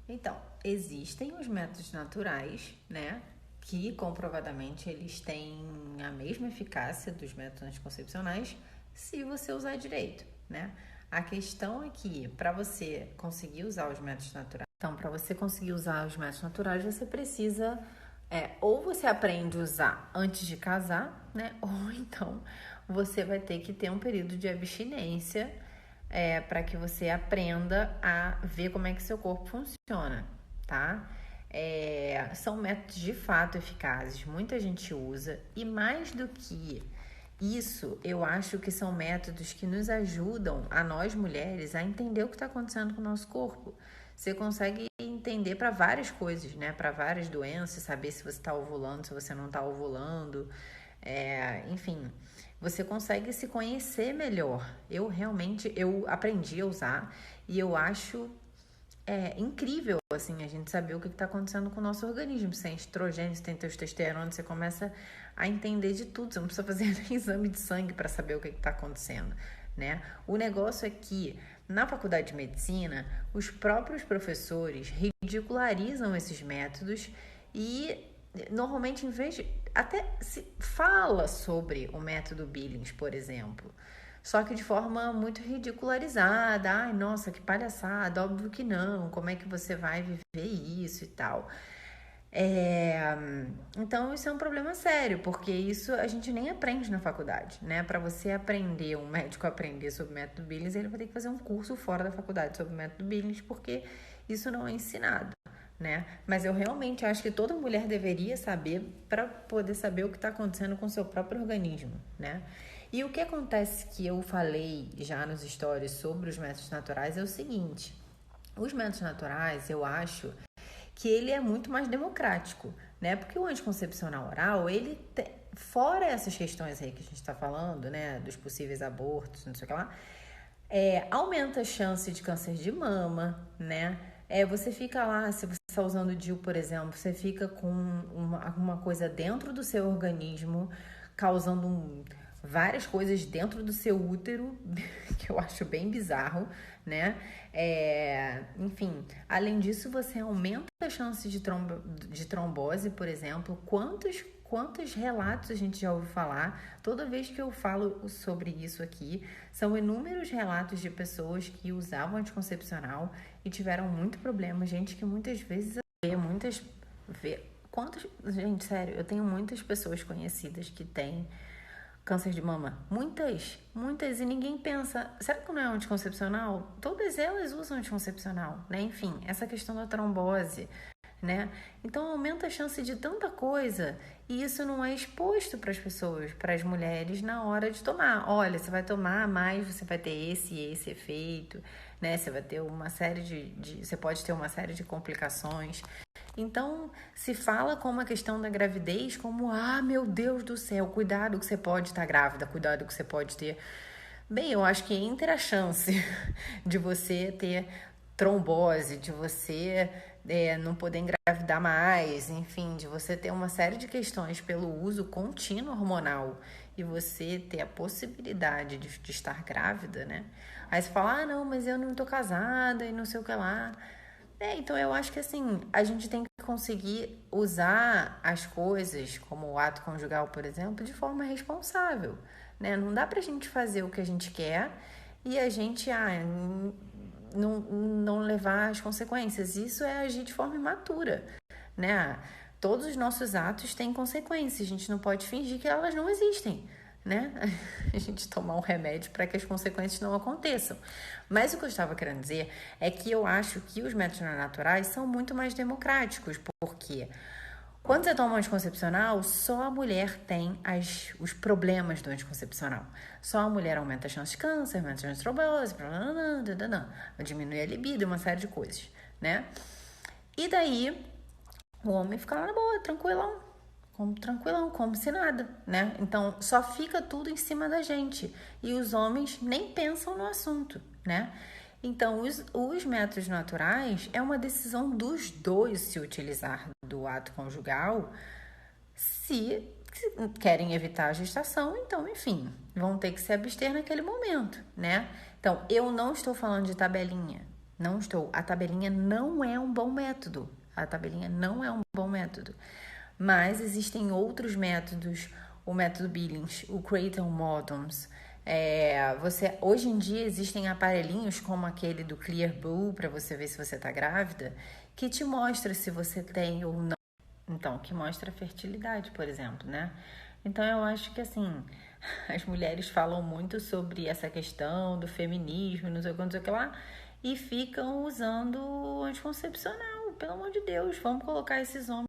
Então, existem os métodos naturais, né? Que comprovadamente eles têm a mesma eficácia dos métodos anticoncepcionais se você usar direito, né? A questão é que para você conseguir usar os métodos naturais, então para você conseguir usar os métodos naturais, você precisa ou você aprende a usar antes de casar, né? Ou então você vai ter que ter um período de abstinência para que você aprenda a ver como é que seu corpo funciona, tá? São métodos de fato eficazes, muita gente usa, e mais do que isso, eu acho que são métodos que nos ajudam, a nós mulheres, a entender o que está acontecendo com o nosso corpo. Você consegue entender para várias coisas, né? Para várias doenças, saber se você está ovulando, se você não está ovulando, enfim, você consegue se conhecer melhor. Eu aprendi a usar e eu acho incrível, assim, a gente saber o que está acontecendo com o nosso organismo. Se tem estrogênio, se tem testosterona, você começa a entender de tudo. Você não precisa fazer nem exame de sangue para saber o que está acontecendo, né? O negócio é que, na faculdade de medicina, os próprios professores ridicularizam esses métodos e, normalmente, em vez de... Até se fala sobre o método Billings, por exemplo, só que de forma muito ridicularizada. Ai, nossa, que palhaçada, óbvio que não, como é que você vai viver isso e tal. Então isso é um problema sério, porque isso a gente nem aprende na faculdade, né? Para você aprender, um médico aprender sobre o método Billings, ele vai ter que fazer um curso fora da faculdade sobre o método Billings, porque isso não é ensinado, né? Mas eu realmente acho que toda mulher deveria saber para poder saber o que está acontecendo com o seu próprio organismo, né? E o que acontece, que eu falei já nos stories sobre os métodos naturais, é o seguinte: os métodos naturais, eu acho que ele é muito mais democrático, né? Porque o anticoncepcional oral, fora essas questões aí que a gente está falando, né? Dos possíveis abortos, não sei o que lá, aumenta a chance de câncer de mama, né? Você fica lá, se você está usando o DIU, por exemplo, você fica com alguma coisa dentro do seu organismo, causando várias coisas dentro do seu útero, que eu acho bem bizarro, né? Enfim, além disso, você aumenta a chance de trombose, por exemplo. Quantos relatos a gente já ouviu falar? Toda vez que eu falo sobre isso aqui, são inúmeros relatos de pessoas que usavam anticoncepcional e tiveram muito problema. Gente que muitas vezes gente, sério, eu tenho muitas pessoas conhecidas que têm câncer de mama. Muitas, e ninguém pensa, será que não é anticoncepcional? Todas elas usam anticoncepcional, né? Enfim, essa questão da trombose, né? Então aumenta a chance de tanta coisa e isso não é exposto para as pessoas, para as mulheres na hora de tomar. Olha, você vai tomar mais, você vai ter esse efeito, né? Você vai ter uma série você pode ter uma série de complicações. Então, se fala como a questão da gravidez como, meu Deus do céu, cuidado que você pode estar grávida, cuidado que você pode ter. Bem, eu acho que entre a chance de você ter trombose, de você não poder engravidar mais, enfim, de você ter uma série de questões pelo uso contínuo hormonal e você ter a possibilidade de estar grávida, né? Aí você fala, não, mas eu não tô casada e não sei o que lá. Então eu acho que assim, a gente tem que conseguir usar as coisas, como o ato conjugal, por exemplo, de forma responsável, né? Não dá pra gente fazer o que a gente quer e a gente não levar as consequências. Isso é agir de forma imatura, né? Todos os nossos atos têm consequências, a gente não pode fingir que elas não existem, né? A gente tomar um remédio para que as consequências não aconteçam. Mas o que eu estava querendo dizer é que eu acho que os métodos naturais são muito mais democráticos, porque quando você toma um anticoncepcional, só a mulher tem os problemas do anticoncepcional. Só a mulher aumenta a chance de câncer, aumenta a chance de trombose, diminui a libido, uma série de coisas, né? E daí, o homem fica lá na boa, tranquilão, como se nada, né? Então, só fica tudo em cima da gente. E os homens nem pensam no assunto, né? Então, os métodos naturais é uma decisão dos dois se utilizar do ato conjugal, se querem evitar a gestação, então, enfim, vão ter que se abster naquele momento, né? Então, eu não estou falando de tabelinha, Não estou. A tabelinha não é um bom método. A tabelinha não é um bom método. Mas existem outros métodos, o método Billings, o Creighton Modoms. Hoje em dia existem aparelhinhos como aquele do Clearblue para você ver se você está grávida, que te mostra se você tem ou não. Então, que mostra a fertilidade, por exemplo, né? Então, eu acho que, assim, as mulheres falam muito sobre essa questão do feminismo, não sei o que lá, e ficam usando o anticoncepcional. Pelo amor de Deus, vamos colocar esses homens